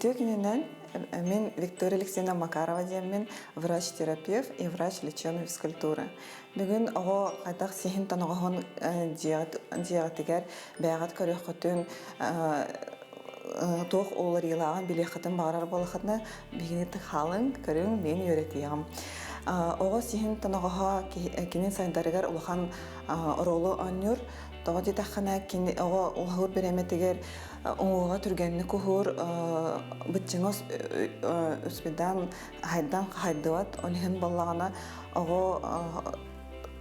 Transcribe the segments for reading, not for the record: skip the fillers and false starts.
Итогинен мен Виктория Алексеевна Макарова мен врач-терапевт и врач лечебной физкультуры. Бүгін оғы қайдақ сехин танығығын диятигер бәғат көрек көтін тоқ олар елаған білеқетін бағарар болықытына бігінеті қалың көрің мен өретейім. Оғы сехин танығыға кенен сайындарығар ұлған ролы аннюр. Тоғы детаққана оғы ұлғыр береметігер оңуға түргенні күхір бұтчыңыз өспедан хайдан қайдыват. Олығын болағына оғы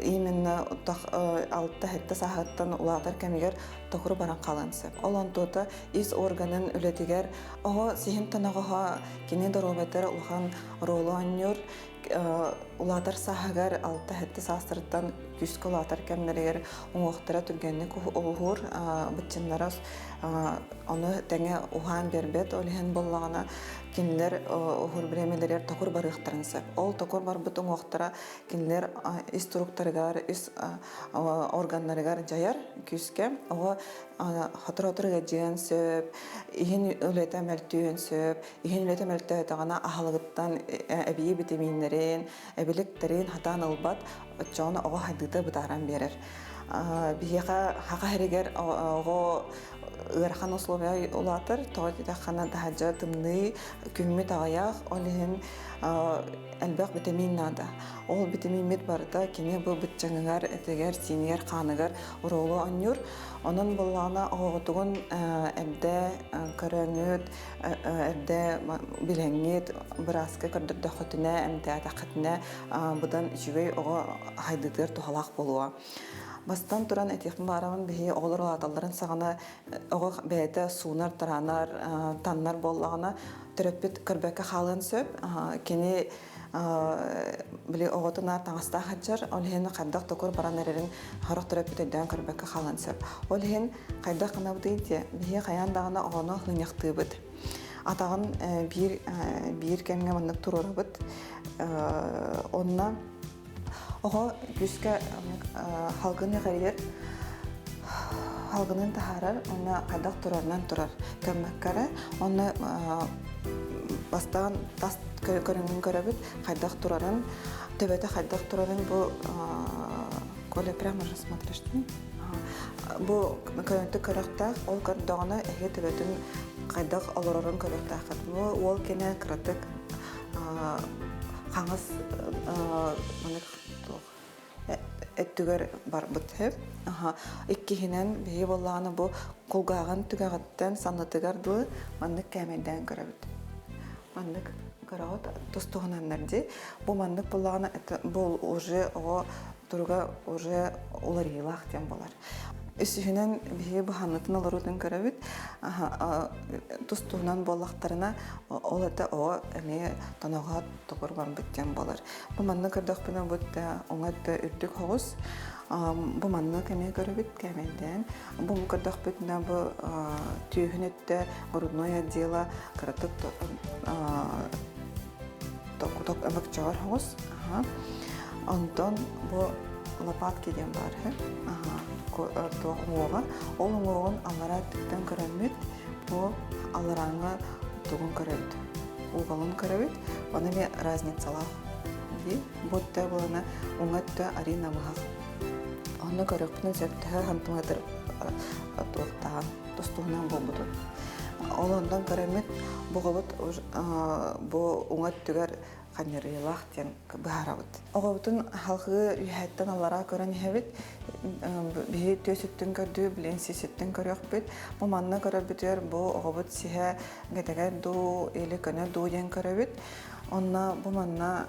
именно алтта хетті сағаттан ұлағдар кәмегер тоқыры баран қалансы. Ол онтоты ис органын үлетігер оғы сехин танығыға кенен дұрғыбеттер ұлған ролы аннюр улатар сахагар алта хетте састырыттан күскі улатар кәмнерегер оңуқтара түргенні олғыр бұтчынларыз оны тәңе ухан бербет олығын болағына кенлер оғыр біремелер тоқыр барықтарынсы. Ол тоқыр бар бұт оңуқтара кенлер іс тұруқтарығар, іс органларығар жайар күске оғы хатыр-хатырға жиын сөп, иген өлеті мәлтүйін сөп, иген өлеті мәлті өтіғана ағалығыттан әбейі витаминлерін, әбіліктерін хатан ұлбат, жоны оғы хайдыды бұтаран берір. Бігеға хақа әрегер оғы ырхан условия улатыр, тоғыда қана дағаджа тымны күммет ағаяқ, олығын әлбәқ витамин нада. Ол витамин мет барда кене бұл бұтчаңығар, әтегер, сенегер, қанығар ролы аннюр. Onun bulağına oğuduğun evde körüngüt, evde bilengit, bıraskı kırdırdı xötüne, emde taqıtına budan jüvey oğu haydıdır tuhalaq boluğa. Bastan turan etiqin barağın bihi oğulur oladalların sağına oğu bəyədə sunar, taranar, tanlar bollağına töröpbit kırbəkə xalın söp, keni били оготунар таңаста хаджар олхен кайдак токор баранерин харак терапевтден кырбакка халансып олхен кайдак кына бутыйте бие каяндагына огоно хыняктыбыт атагын бир кемге мындык турурбыт онна ого күскө халгыны гайрер халгынын тахарар онна кайдак турарнан турар кеммеккара онна бастан тас көрүнгөн көрөбүт кайдак турарын төбөтө кайдак турарын бу коля прямо рассмотришь бу көрүнтү көрөктак ол көрдөгөнө эге төбөтүн кайдак олорорун көрөктак бу ол кене кратык каңыз эттүгөр барбыт хеп иккихинен бии боллаганы бу кулгагын түгөгөттөн санытыгарды мандык кемеден көрөбүт мандык караот тостугунаннарди бу мандык буллагына бул уже о турга уже уларилах тем болар үсүнен бии баханытын олорудун көрөбүт тостугунан боллактарына олата о эме танага токор барбыт тем болар бу мандык көрдөкпүнө бут оңатта үрдүк хогус бу мандык эме көрөбүт кеменден бу көрдөкпүнө бу түйүнөттө грудное дело кратык ток эмек чар хос антон бу лопатки дем бар ток муга ол мугун алара тиктен көрөмүт бу алараңа тугун көрөбүт угалын көрөбүт аны ме разницалар ди ботта булана оңатта арина мага аны көрөкпүн септе хантымадыр токтаган тостугунан болбуду ол ондан көрөмүт бугабыт бу оңаттыгар канерилах тен баарабыт огобутун халкы үйхаттан алара көрөн хебит бии төсүттүн көрдү билен сиситтин көрөкпүт бу манна көрөбүтөр бу огобут сиhe гетегер ду эле көне ду ден көрөбүт онна бу манна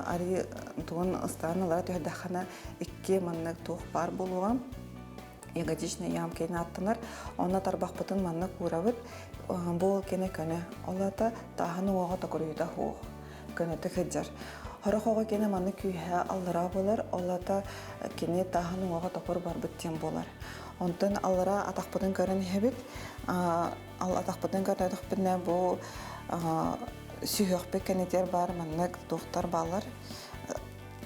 ари туун ыстаналар төдахана икки манна тух бар болуган ягодичный ямкен аттынар онна тарбакпытын манна курабыт бул кене көне олата таханы ого токурuyda ху көне текеджар хорохого кене манны күйе аллара болар олата кене таханы ого токур бар биттен болар онтон аллара атакпытын көрөн хебит ал атакпытын көрөдүкпүнө бу сүйөкпе кенетер бар манны доктор балар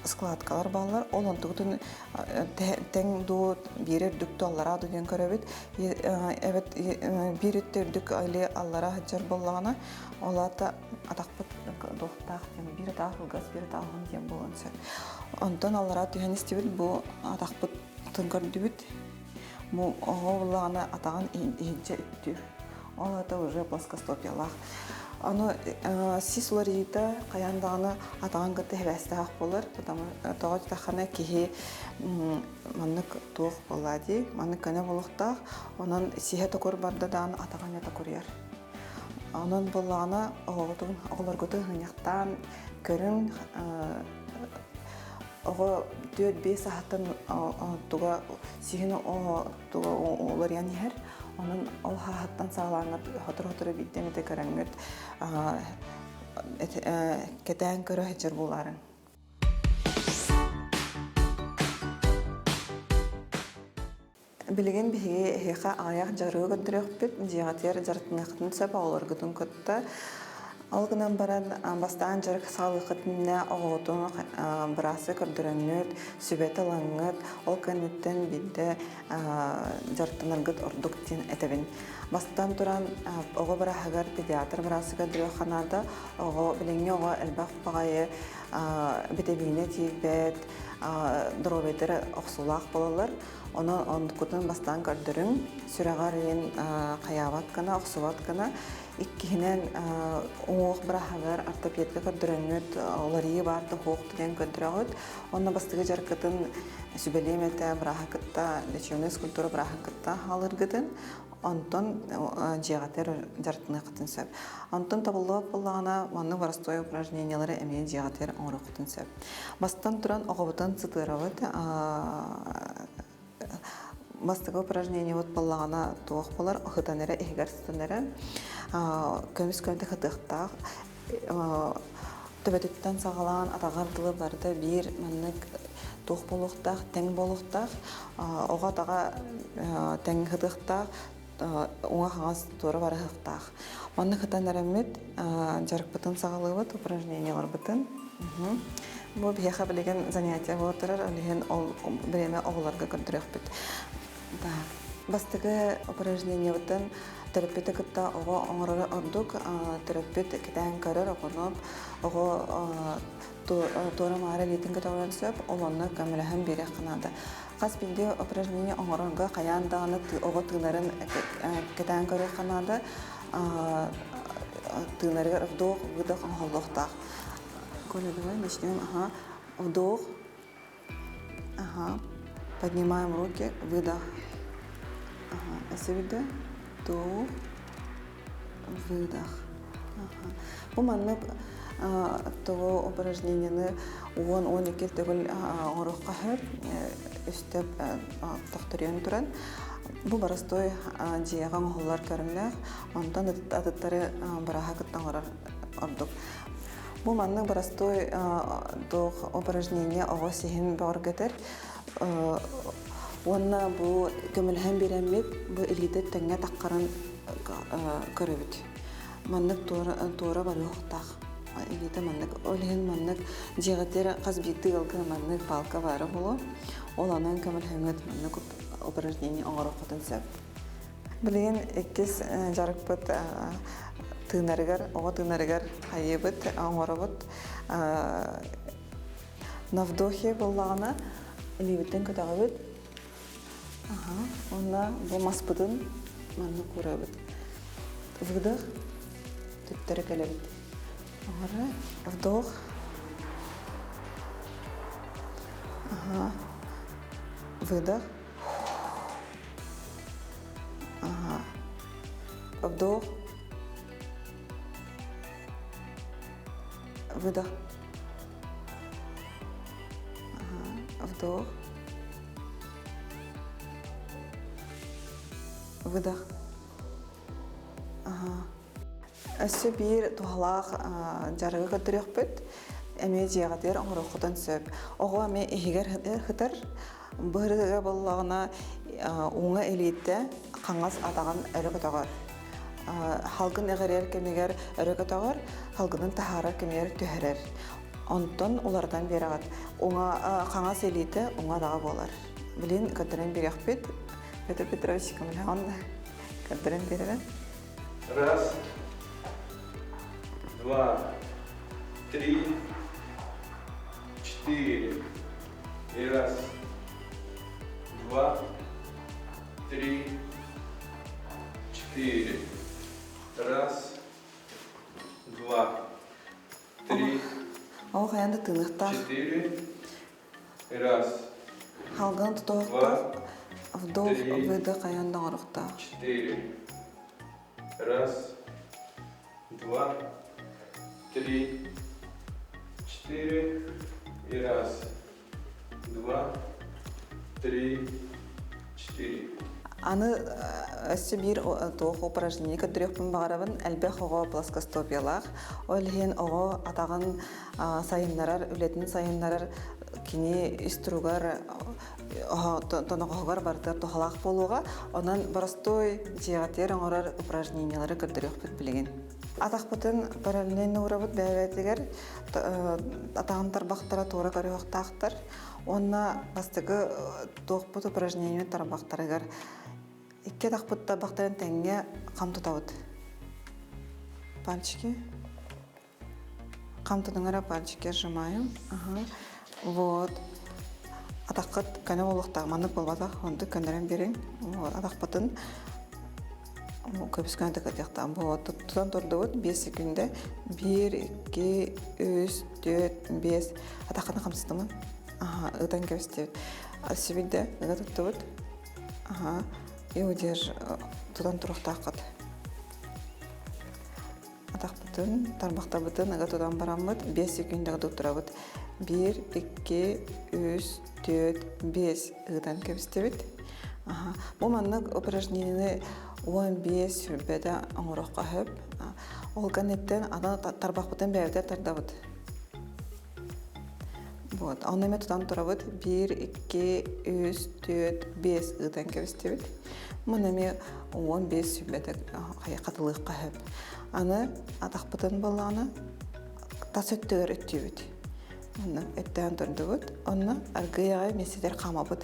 складкалар баллар ол онтугутун тең ду бирер дүктү аллара деген көрөбүт эбет бир үттөрдүк айлы аллара хаджар боллагана олата атакпыт доктак бир атак газ бир атагын дем болонса онтон аллара түһэнистибит бу атакпыт тыңгырдыбыт бу оголлагана атаган ийже үттү олата уже плоскостопиялах аны сислорита каяндаганы атаган гыты хебестак болор потому тогот тахана кихи маннык туох болади маннык кана болохтак онон сиhe токор барда даан атаган ята көрүер онон боллагана оголор гыты хыняктан көрүн ого 4-5 сааттан туга сиһин туга оларян хер onun ol hahattan sağlanıp hatır bittiğini de karangıt keten körü hecir buların. Bilgin bihi heka ayak jarığı götürüp bit cihatiyar jartınıqtın söp olur gıtın kötü. Algınan baran bastan jarık sağlıqtına oğutun birası kördürünüt, sübet alangıt, ol kanıtten bildi jartınırgıt orduk tin etebin. Bastan turan oğu bırahagar pediatr birası kördürüyor kanada, oğu bilingi oğu elbaq bağayı bitebine tiyibet, drobedir oqsulaq bolalar. Onu ondukutun bastan kördürün, süreğarın qayavat kana, oqsuvat kana, ikkihinen oğuq bırahagar ortopedga kördürünüt, olariyi bardı hoğuk diyen kördürüğüt. Onna bastıgı jarkıtın sübelemete bırahakıtta, lechevnes kulturu bırahakıtta halırgıdın. Onton ciğater jartını qıtın söp. Onton tabulluğu bullağına manlı varastoy упражнениялары emeğe ciğater oğru qıtın söp. Bastan turan oğubutan sıtırağıt, Бастығы упражнение от баллағана туақ болар, ұхытанары, эхігар сытанары, көміс көмді қытықтақ, төбетіттен сағалан атағардылы барды бір мәнік туақ болуқтақ, тәң болуқтақ, оға таға тәң қытықтақ, оңа қағаз туыры бары қықтақ. Мәнік қытанары әмет, жарық бұтын сағалы бұт, упражнениялар бұтын. Бұл бейеқа білеген занятия болтырыр, әлеген біреме оғыларға көндірек бұт. Бастығы упражнение бұтын терапевті күтті оғы оңырары ордық, терапевт кетен көрір оғынып, оғы туыры мары летін күті оған сөп, оланы көміліғін бере қынады. Қас білді упражнение оңырынға қаяндағыны оғы тыңларын кетен көрі қынады, тыңларыға ұвдық, ұвдық оңғылықтақ. Коля, давай начнем. Вдох. Поднимаем руки. Выдох. Выдох. Вдох. Выдох. Бұл манны того упражнениені 10-12 төгіл орыққа хөр, үстіп тоқтырын тұрын. Бұл барастой жияған оғылар көрімләқ, ондан адыттары бараға күттен ордық. Бұл манның барастой упражнение оғы сихин бағыр көтір. Онна бұл көмілген беремет, бұл элиті тәңе таққарын көрібіт. Манның туыры бары оқтақ. Элиті манның, олеген манның жиғаттері қаз бейті ғылғы манның палка бары болу. Ол анан көмілгенет манның упражнение оғыр оқытын сөп. Білген еккес жарық бұт тыңарыгар, оға тыңарыгар хайыбыт, оңырыбыт. На вдохе боллағына элебеттен көтағыбыт. Онна бұл маспыдын манны көрабыт. Выдох, түттері кәлебіт. Оғыры, вдох. Выдох. Вдох. Выдох. Вдох. Выдох. Өсі бір туғалақ жарығы көтірек бүт. Әме жиғадер оңыры құтын сөп. Оға әме ехігер хытыр. Бұғырыға болағына оңа әлетті қаңыз атаған әрі көтағар. Халгын әғірер кемегер әрі көтағар, халгының тахара кемегер түйірер. Онтон улардан берагат. Оңа қаңа селите оңа дағы болар. Билин көтөрен берекпит. Петр Петрович кымлан көтөрен берер. Раз, два, три, четыре. И раз, два, три, четыре. Раз, два, три, Ол хаянда тыныкта. четыре. И раз, Халган тутоқта. Вдох, выдох хаянда орукта. четыре. Раз, два, три, четыре. И раз, два, три, четыре. Аны өссі бір тоқ упражнение көттірекпін бағарабын әлбәқ оға плоскостопиялақ. Ойлген оға атаған сайынларар, үлетін сайынларар кені үстіругар тонығығар бартыр тоқалақ болуға, онан барастой жиғатер оңырар упражнениялары көттірекпін білген. Атақпытын параллельно урабыт бәйбәтігер атаған тарбақтара тура көріғақтақтар. Онна бастығы тоқпыт упражнение тарбақтарығар. Икке тақпытта бақтарын тәңге қам тұтауыд. Пальчики. Қам тұтыңыра пальчики сжимаем. Вот. Атаққыт көне олықтағы маңық болбатақ, онды көндерін берің. Атақпытын көпіс көне тәкәтіқтан. Тұтан тұрдығыд 5 секунде. 1, 2, 3, 4, 5. Атаққытын қамсыздымын. Ыдан көстебіт. Себейді ыға тұттыбыт. И удерж тұдан тұрықтақыд. Атақпытын, тарбақта бұтын ыға тұдан барамыд. 5 секундегі тұттырабыд. 1, 2, 3, 4, 5 ыдан көстебіт. Бұл маннық упражнениені 15 сүрбеді оңырыққа хөп. Ол кәнеттен ада тарбақпытын бәйдер тардабыд. Онымен тұтан тұрабыд 1, 2, 3, 4, 5 ыдан көстебіт. Мұнымен 15 сүрбеді қатылыққа хөп. Аны атақпытын болағына тас өттігер өттебіт. Оны өттіған тұрды бұд. Оны арғияға меседер қама бұд.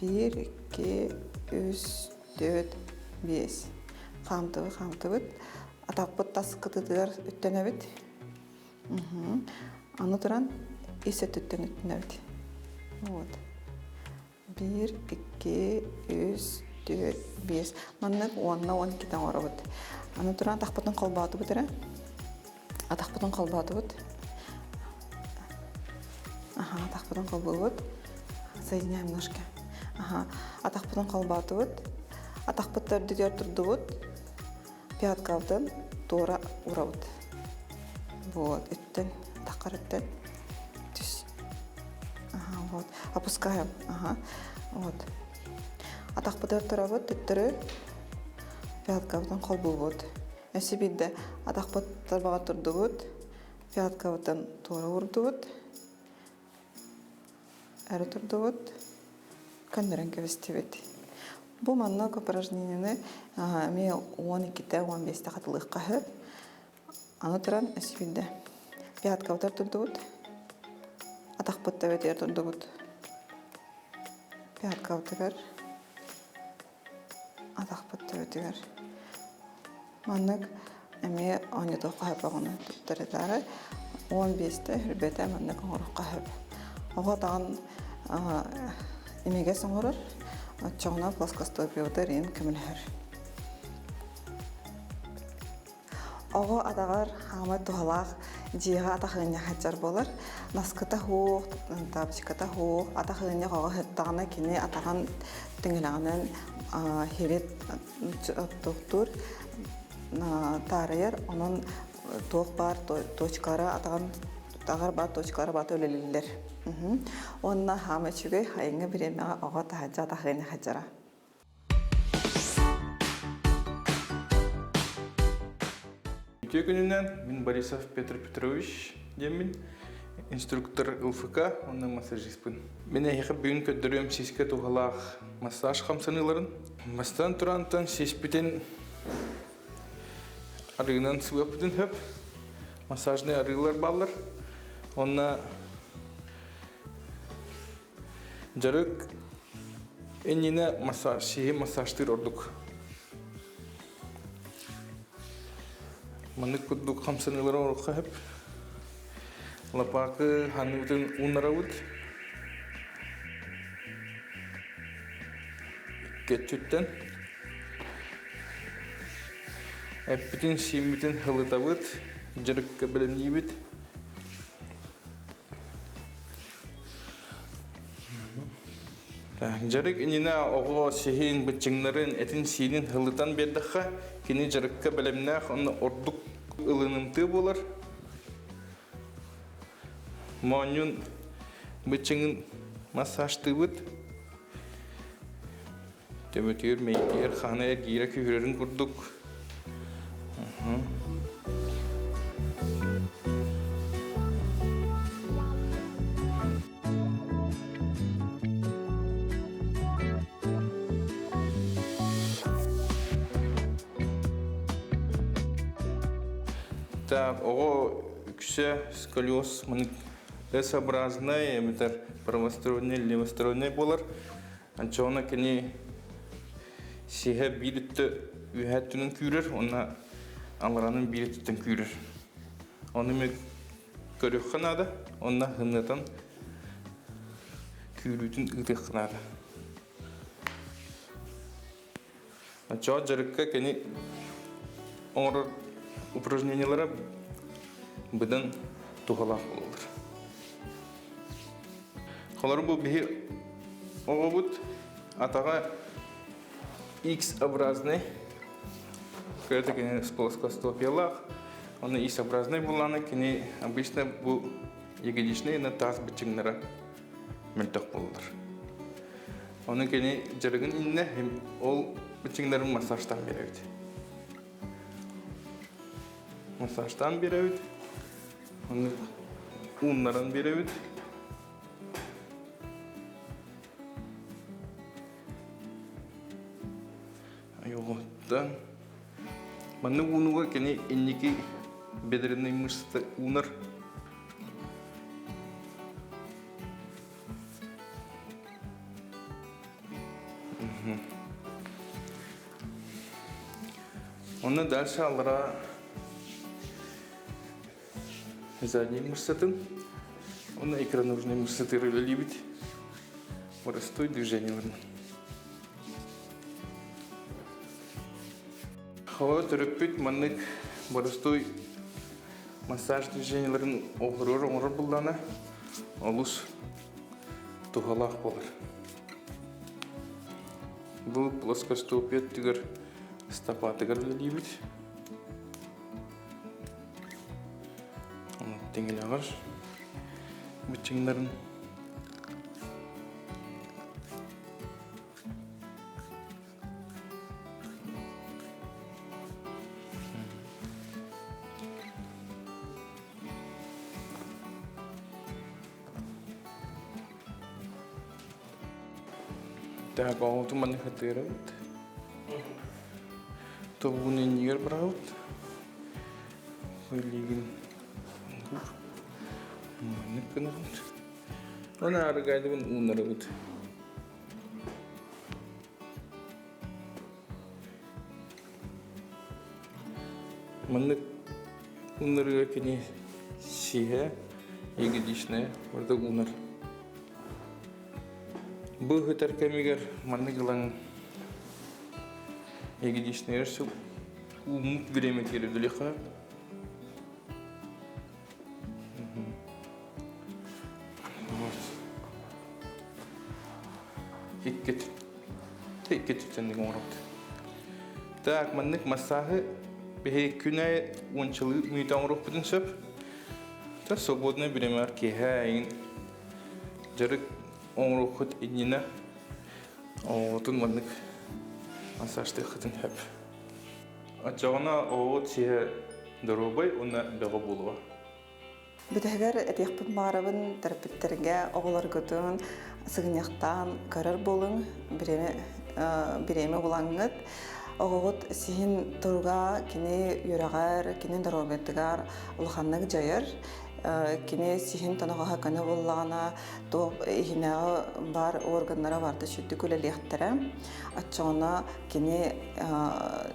1, 2, 3, 4, 5. Қамты бұд. Атақпыт тас қытыдығар өттіне бұд. Аны тұран есет өттен өттіне бұд. 1, 2, 3, 4, 5. Мұнық 10-12 ора бұд. Аны тұран атақпытын қолбаты бұд. Атақпытын қолбаты бұд. Атақпытын қолбаты бұд. Соединяем ножки. Атақпытын қолбаты бұд. Атақпыттар дүдер тұрды бұд. Пяткалдың тура ұра бұд. Үттен, таққар үттен. Түс. Опускаем. Атақпыттар тұра бұд. Үттірі пяткалдың қолбы бұд. Өсі бейді атақпыттар баға тұрды бұд. Пяткалдың тура ұрды бұд. Әрі тұрды бұд. Көндірін көвісті бет. Бұл маннық упражнениені мен 12-15 қатылыққа хөп. Аны тұран өсі бейді. Пяткалдар тұрды бұд. Атақпытта бәтер тұрды бұд. Пяткалдығар. Атақпытта бәтер. Маннық әме 12-қа хөп оғыны тұттырыдары. 15-те үрбеті маннық оңырыққа хөп. Оға тағын емеге соңырыр. Чоңна плоскостопиялдар ең көмілер. Оға атағар хамад туғалақ жиға атақығыне хатжар болар. Наскыта хуқ, табычката хуқ, атақығыне қоға хыттағына кені атаған түңілағынан херет тұқтыр тарайыр. Оның тоқ бар, точкары атаған тағар бар, точкары баты өлелілер. Онна хамы чүгей хайыңы біремеға оға тахаджа атақығыне хатжара. Үтө күнінен мен Борисов Петр Петрович демін, инструктор ЛФК, оның массажиспін. Мен әйіқі бүгін көттірем сеске туғалақ массаж қамсаныларын. Мастан тұрантан сеспетен арығынан сұғапытын хөп, массажны арығылар балар. Онна жарык эннине массажтыр ордук. Маны куддук хамсанылар орукка хеп. Лапакы ханыбытын унарабыт. Кетчүттен. Эппитин симбитин хылытабыт. Жарыкка белемнийбит. Жарык инина ого сихин бычыңнарын этин синин хылытан бердіққа кені жарыкка білімнақ оны ордук ылынымты болар. Маунюн бычыңын массажты бұд. Төмөтер, мейкер, ханайыр, гейра күйрерін күрдік. Так, ого, күсе сколиоз S-образный, метр правосторонний, левосторонний болар. Анчона кені сиhe birlikte ühetinin kürür, ona alranın birlikten kürür. Onu mu görüyorken adı, ona hınıdan kürütün ıdıkın adı. Anço jarıkka keni onlar упражнениялары бұдан туғалақ болылыр. Қолары бұл бігі оғы бұд атаға X-образный көрді кені сплоскостопиялақ. Оны X-образный боланы кені обычно бұл егедешіне на таз бітчіңлері мүлтіқ болылыр. Оны кені жарығын инне ол бітчіңлерін массажтан береді. Massajdan berevit. Onu unların berevit. Yoğundan. Bana unuğa kene inniki bederine müşte unar. Onu ders aldıra. Задние мышцы, он икроножные мышцы любит, растут движение. Хава терапевт манник растут массаж движениелерин огрор булдана, алус тугалах болар. Бұл плоскостопия тигер стопа тигер любит. Tinggal agar bicinglerin tak kau tu mana hatirat tu bunin yer berat ligin ne kadar? Ona argaydı ben unları ut. Manlık unları kini sihe, yegidişne, orada unar. Bu hıtar kemiger manlık yılan yegidişne yerse umut bilemet yeri dülüqa. Hikket tütendin orada. Tak manlık masahı bir küne unçalı müytan orada bütün söp. Ta sobodne bilemer ki hain jarık orada kut inine otun manlık masajda kutun hep. Açağına o çiğe darobay ona beğe buluğa. Bütüger etiyakpın bağırabın terapetlerge oğular götün sığınyaktан karar bolun bireme bulangıt. Oğut sihin turga kini yuragar, kini darobettigar ulxanlık jayır. кини сихин танагаха кана боллагана то ихинага бар органнара барды шүдді күлелехтера атчоона кини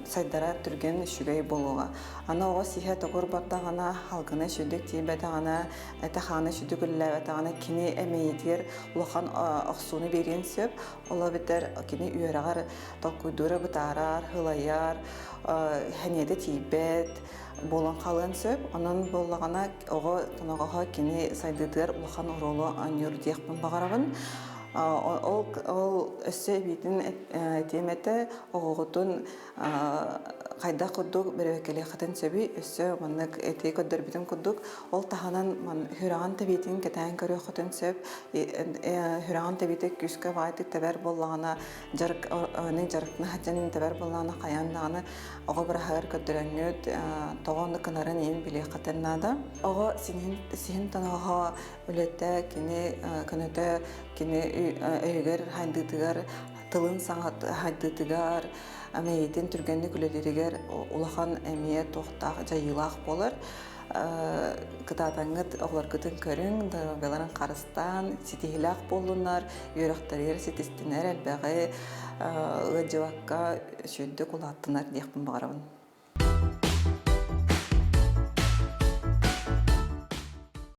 сайдара түрген шүгей болуга ана ого сихе тогор бардагана халгына шүддік тиебетагана этахана шүдді күлелебетагана кини эмейтер улахан оксуну берен сөп ола битер кини үйөрагар толкуйдура бытарар хылаяр хенеде тиебет болон калын сөп анан боллагана ого танагага кини сайдыдыр улахан оролу аньюр диякпын багарабын ол өссө битин темете оготун кайда кудук берекеле хатын сөби өссө маннык эти көдөр битин кудук ол таханан ман хүраган тебитин кетен көрө хатын сөп хүраган тебите күскө байтык тебер боллагана жарык аны жарыкны хаджан тебер боллагана каяндаганы ого бир хагыр көдөрөңөт тогону кынарын эн биле хатыннада ого син танага үлетте кини көнөтө кини өйгөр хайдытыгар тылын саңат хайдытыгар амейтин түргенни күлелеригер улахан эмие тохтак жайылак болар кытатаңыт оглар кытын көрүң беларын карыстан ситихилак болунар үйрөктөрү ситистинер элбеги ыжыбакка шүддү кулаттынар диякпын багарабын